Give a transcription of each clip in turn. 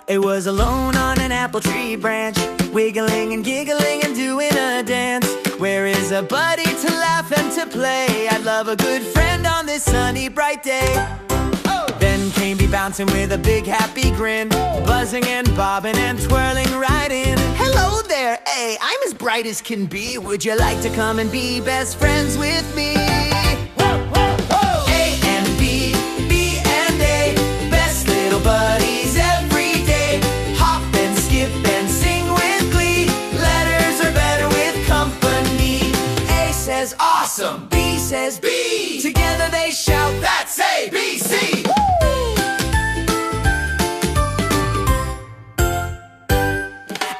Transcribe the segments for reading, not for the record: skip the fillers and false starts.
It was alone on an apple tree branch, wiggling and giggling and doing a dance. Where is a buddy to laugh and to play? I'd love a good friend on this sunny, bright day. Then came be bouncing with a big happy grin, buzzing and bobbing and twirling right in. Hello there, hey, I'm as bright as can be. Would you like to come and be best friends with me? A and B, B and A, best little buddies every day. Hop and skip and sing with glee. Letters are better with company. A says awesome, B says B. Together they shout, that's ABC.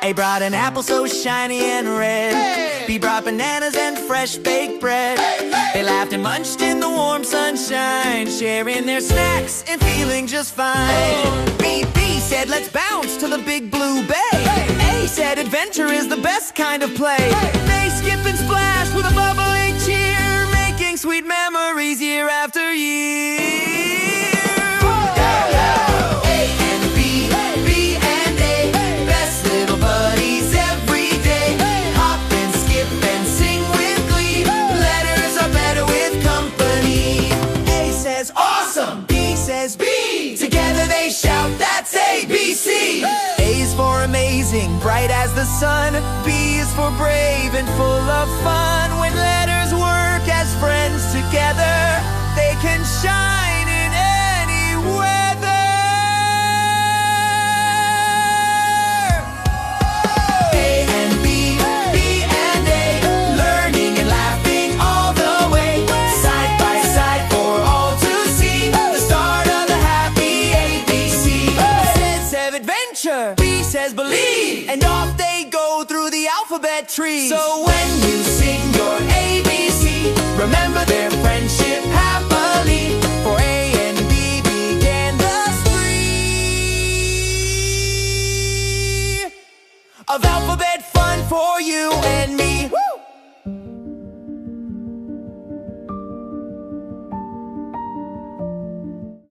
A brought an apple so shiny and red. Hey! B brought bananas and fresh baked bread. Hey, hey! They laughed and munched in the warm sunshine, sharing their snacks and feeling just fine. Oh. B said, let's bounce to the big blue bay. Hey! A said, adventure is the best kind of play. Hey! They skip and splash with a bubbling cheer, making sweet memories year after year. Together they shout, that's ABC. Hey! A is for amazing, bright as the sun. B is for brave and full of fun. When letters work as friends together, they can shine in any weather. A and B, B and A, learning and laughing all the way, side by side for all to see. The start of the happy ABC. A says adventure, B says believe, and off they go through the alphabet tree. So when you sing your ABC, remember their friendship happily. For A and B began the spree of alphabet fun for you and me.